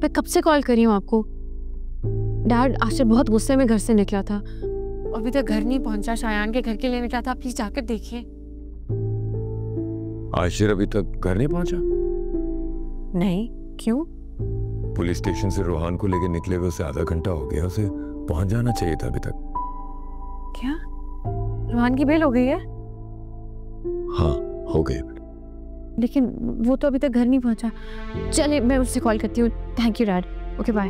मैं कब से कॉल कर रही हूँ आपको। डैड आशिर बहुत गुस्से में घर से निकला था, अभी तक घर नहीं पहुंचा। शायान के घर के लिए निकला था, प्लीज जाकर देखिए। आशिर अभी तक घर नहीं पहुंचा? नहीं, क्यों? पुलिस स्टेशन से रोहान को लेकर निकले हुए उसे आधा घंटा हो गया, उसे पहुंच जाना चाहिए था अभी तक। क्या रोहान की बेल हो गई है? हाँ हो गई, लेकिन वो तो अभी तक घर नहीं पहुंचा। चलिए मैं उससे कॉल करती हूँ। Thank you dad, okay bye.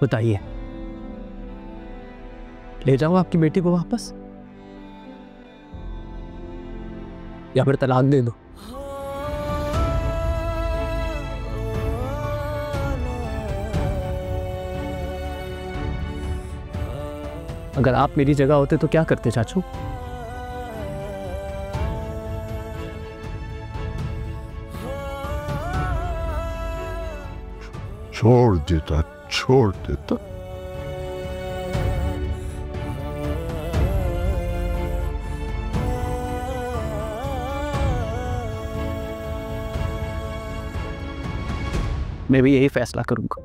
बताइए, ले जाऊं आपकी बेटी को वापस या फिर तलाक दे दो? अगर आप मेरी जगह होते तो क्या करते चाचू? छोड़ देता, छोड़ देता। मैं भी यही फैसला करूंगा।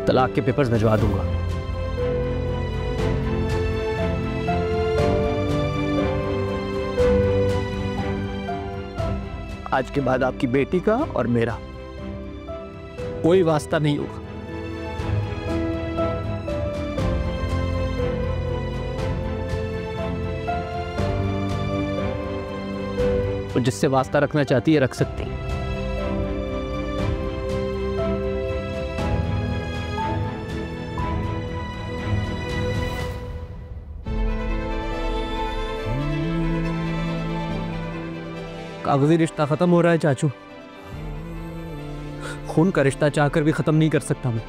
तलाक के पेपर्स भिजवा दूंगा। आज के बाद आपकी बेटी का और मेरा कोई वास्ता नहीं होगा। और जिससे वास्ता रखना चाहती है रख सकती है। कागजी रिश्ता खत्म हो रहा है चाचू। खून का रिश्ता चाहकर भी खत्म नहीं कर सकता मैं।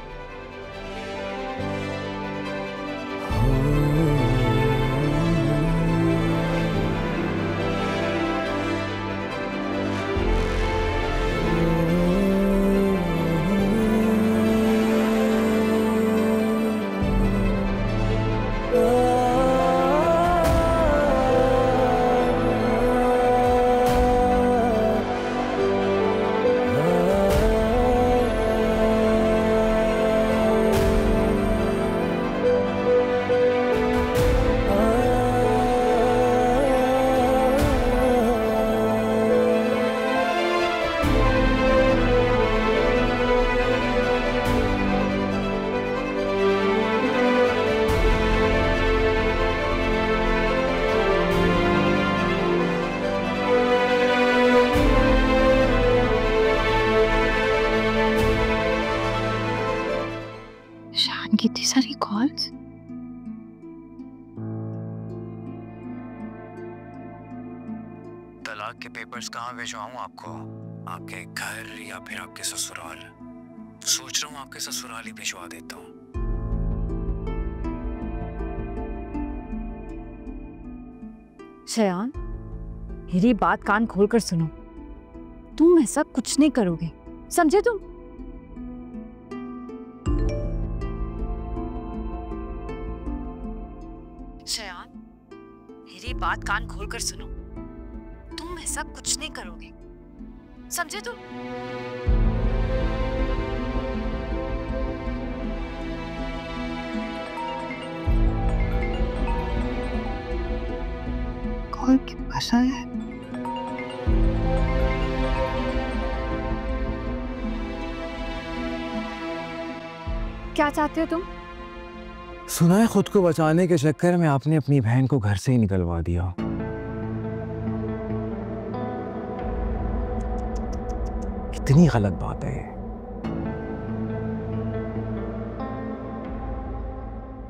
कितनी सारी कॉल्स। तलाक के पेपर्स कहाँ भिजवाऊं आपको? आपके घर या फिर आपके ससुराल? सोच रहा हूँ आपके ससुराल ही भिजवा देता हूँ। शयान, मेरी बात कान खोलकर सुनो। तुम ऐसा कुछ नहीं करोगे, समझे तुम? शयान, मेरी बात कान खोलकर सुनो। तुम ऐसा कुछ नहीं करोगे, समझे तुम? कॉल की भाषा है। क्या चाहते हो तुम? सुना है खुद को बचाने के चक्कर में आपने अपनी बहन को घर से ही निकलवा दिया। कितनी गलत बात है ये।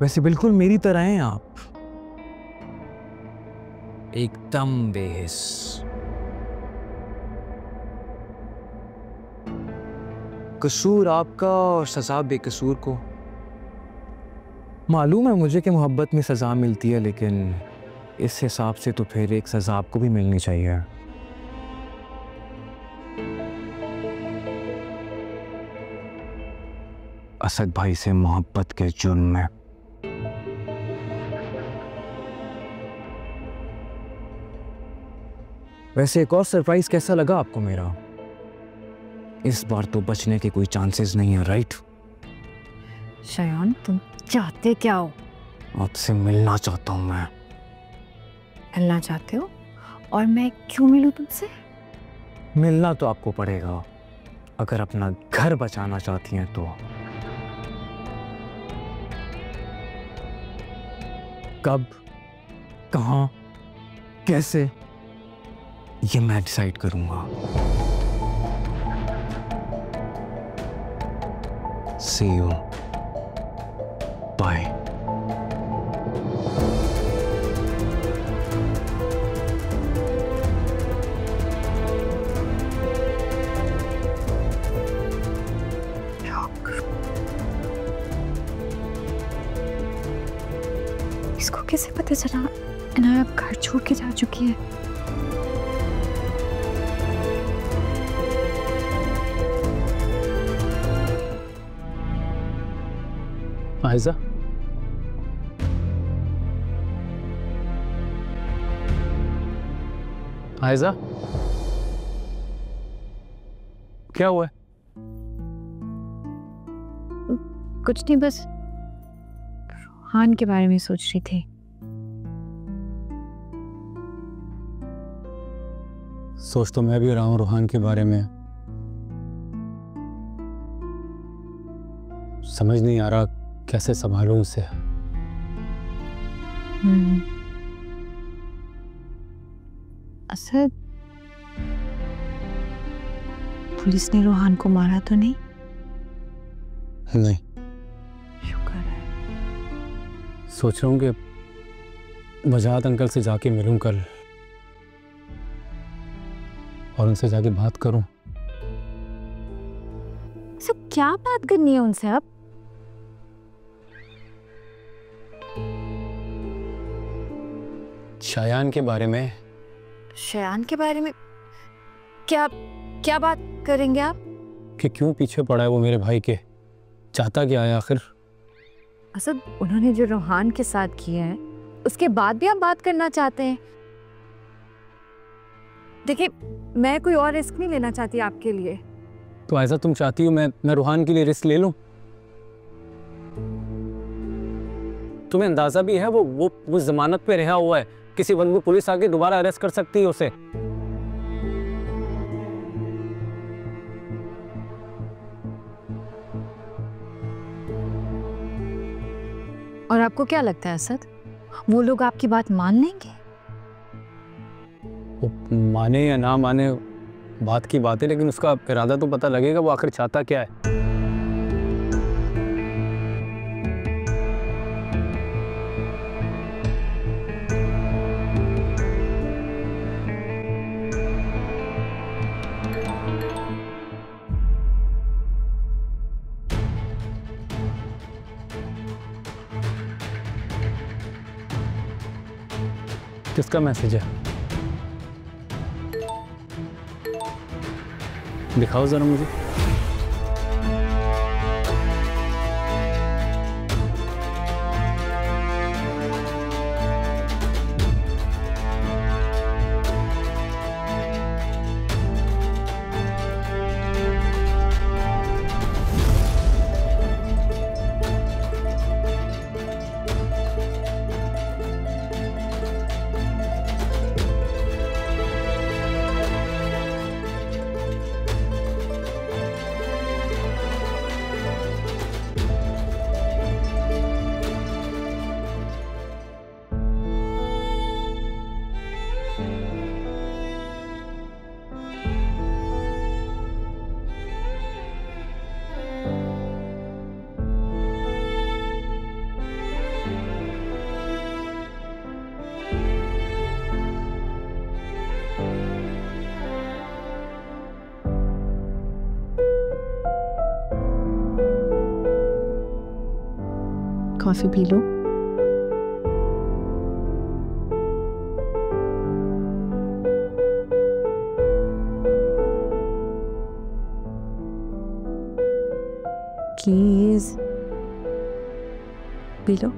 वैसे बिल्कुल मेरी तरह हैं आप, एकदम बेहिस। कसूर आपका और सजा बेकसूर को। मालूम है मुझे कि मोहब्बत में सज़ा मिलती है, लेकिन इस हिसाब से तो फिर एक सज़ा आपको भी मिलनी चाहिए। असद भाई से मोहब्बत के जुर्म में। वैसे एक और सरप्राइज कैसा लगा आपको मेरा? इस बार तो बचने के कोई चांसेस नहीं है, राइट? शायान, तुम चाहते क्या हो? आपसे मिलना चाहता हूँ मैं। मिलना चाहते हो? और मैं क्यों मिलूं तुमसे? मिलना तो आपको पड़ेगा अगर अपना घर बचाना चाहती हैं तो। कब, कहाँ, कैसे, ये मैं डिसाइड करूंगा। See you. Bye. इसको कैसे पता चला इनाया अब घर छोड़ के जा चुकी है? आयजा, आयजा, क्या हुआ है? कुछ नहीं, बस रोहान के बारे में सोच रही थी। सोच तो मैं भी रहा हूँ रोहान के बारे में। समझ नहीं आ रहा कैसे संभालूं उसे। असद, पुलिस ने रोहान को मारा तो नहीं? नहीं, शुक्र है। सोच रहा हूँ कि वजाहत अंकल से जाके मिलूं कल और उनसे जाके बात करूं। सब क्या बात करनी है उनसे अब? शायान के बारे में। शायान के बारे में? क्या क्या बात करेंगे आप? कि क्यों पीछे पड़ा है वो मेरे भाई के, चाहता क्या है आखिर? असद, उन्होंने जो रोहान के साथ किया है उसके बाद भी आप बात करना चाहते हैं? देखिए, मैं कोई और रिस्क नहीं लेना चाहती आपके लिए। तो ऐसा तुम चाहती हो मैं रोहान के लिए रिस्क ले लूं? तुम्हें अंदाजा भी है वो जमानत पे रहा हुआ है, किसी वक्त में पुलिस आके दोबारा अरेस्ट कर सकती है उसे। और आपको क्या लगता है असद, वो लोग आपकी बात मान लेंगे? वो माने या ना माने बात की बात है, लेकिन उसका इरादा तो पता लगेगा, वो आखिर चाहता क्या है। किसका मैसेज है? दिखाओ जरा मुझे। कॉफी पी लो। प्लीज। पी लो।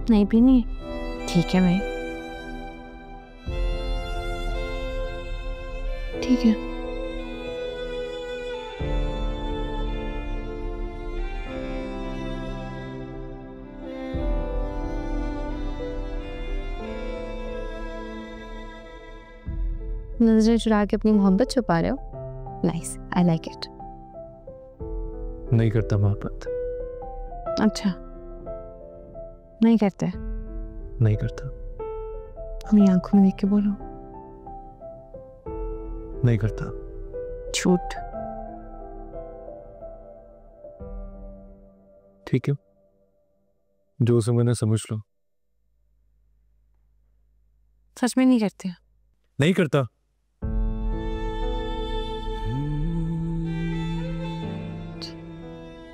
नहीं पीनी है? ठीक है भाई, ठीक है। नजरें चुरा के अपनी मोहब्बत छुपा रहे हो। Nice, I like it. नहीं करता मोहब्बत। अच्छा, नहीं करते? नहीं करता। अपनी आंखों में देख के बोलो। नहीं करता। झूठ। ठीक है, जो समझना समझ लो। सच में नहीं करते? नहीं करता।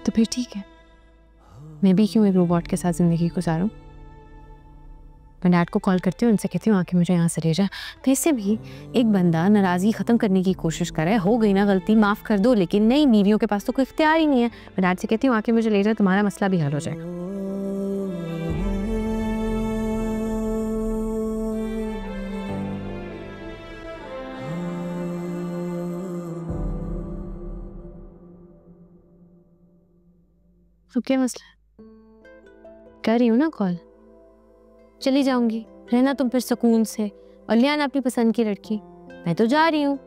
तो फिर ठीक है, मैं भी क्यों एक रोबोट के साथ जिंदगी गुजारूं? मैं डैड को कॉल करती हूँ, उनसे कहती हूँ आके मुझे यहाँ से ले जा। वैसे भी एक बंदा नाराज़गी ख़त्म करने की कोशिश कर रहा है, हो गई ना गलती माफ़ कर दो, लेकिन नई बीवियों के पास तो कोई इख्तियार ही नहीं है। मैं डैड से कहती हूँ आके मुझे ले जा, तुम्हारा मसला भी हल हो जाएगा। तो क्या मसला है? कर रही हूँ ना कॉल, चली जाऊंगी, रहना तुम फिर सुकून से और ले आना अपनी पसंद की लड़की। मैं तो जा रही हूँ,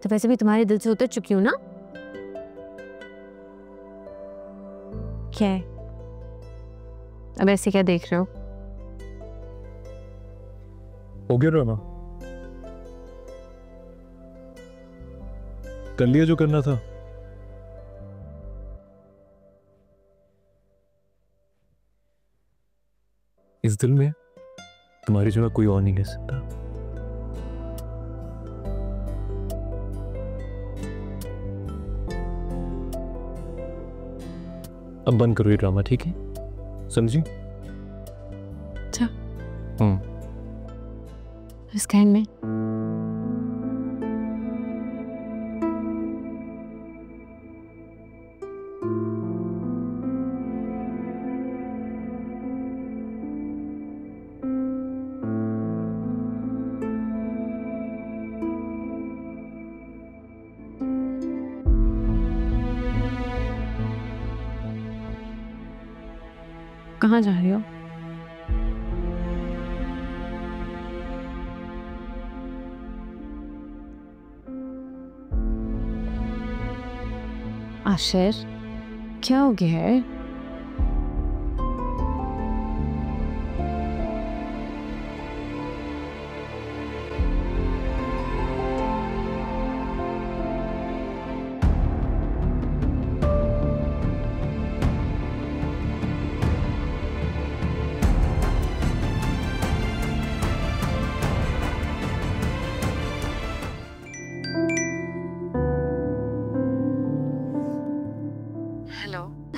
तो वैसे भी तुम्हारे दिल से उतर चुकी हूँ ना। क्या है अब ऐसे क्या देख रहे हो? हो गया ड्रामा, कर लिया जो करना था। इस दिल में तुम्हारी जगह कोई और नहीं ले सकता। अब बंद करो ये ड्रामा, ठीक है? समझी? अच्छा, इस काइंड में कहाँ जा रही हो? आशिर, क्या हो गया है?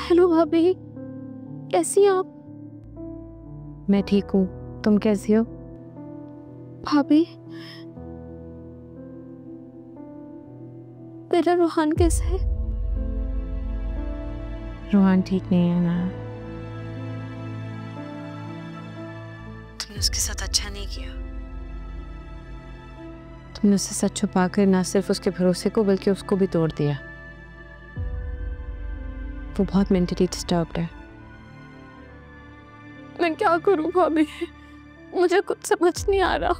हेलो भाभी, कैसी हैं आप? मैं ठीक हूँ, तुम कैसी हो? भाभी, तेरा रोहान कैसा है? रोहान ठीक नहीं है ना। तुमने उसके साथ अच्छा नहीं किया। तुमने उससे सच छुपाकर ना सिर्फ उसके भरोसे को बल्कि उसको भी तोड़ दिया। वो बहुत मेंटली डिस्टर्ब्ड है। मैं क्या करूं भाभी, मुझे कुछ समझ नहीं आ रहा।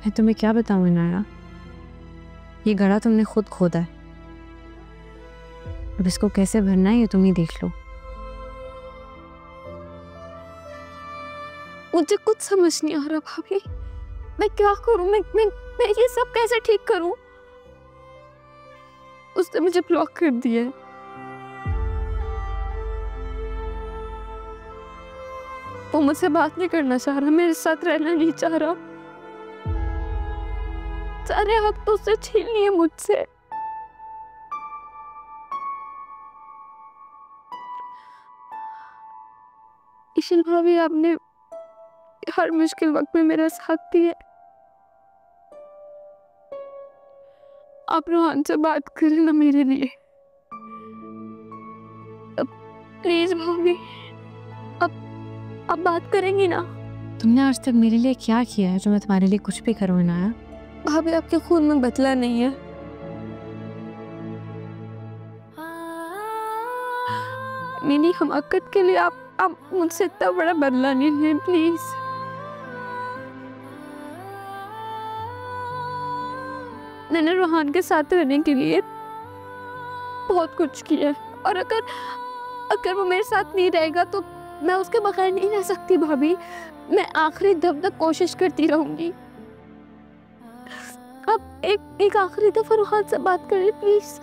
मैं तुम्हें क्या बताऊं इनाया, ये गड्ढा तुमने खुद खोदा है, अब इसको कैसे भरना है ये तुम ही देख लो। मुझे कुछ समझ नहीं आ रहा भाभी, मैं क्या करूं? मैं ये सब कैसे ठीक करूं? उसने मुझे ब्लॉक कर दिया है। वो मुझसे बात नहीं करना चाह रहा, मेरे साथ रहना नहीं चाह रहा, सारे हक तो उससे छीन लिए मुझसे। ईशिल भाभी, आपने हर मुश्किल वक्त में मेरा साथ दिया। आप रोहन से बात करें ना मेरे लिए, प्लीज भाभी, अब बात करेंगी ना? तुमने आज तक मेरे लिए क्या किया है जो मैं तुम्हारे लिए कुछ भी करूँ ना? भाभी, आपके खून में बदला नहीं है। मेरी हमाकत के लिए आप मुझसे इतना बड़ा बदला नहीं लें प्लीज। मैंने रोहान के साथ रहने के लिए बहुत कुछ किया है, और अगर वो मेरे साथ नहीं रहेगा तो मैं उसके बगैर नहीं रह सकती भाभी। मैं आखिरी दम तक कोशिश करती रहूंगी। अब एक आखिरी दफा रोहान से बात करें प्लीज।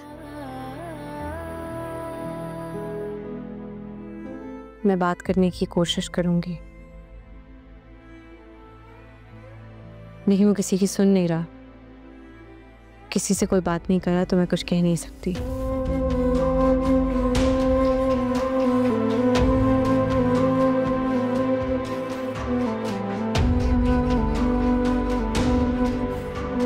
मैं बात करने की कोशिश करूंगी, लेकिन वो किसी की सुन नहीं रहा। किसी से कोई बात नहीं कर रहा तो मैं कुछ कह नहीं सकती।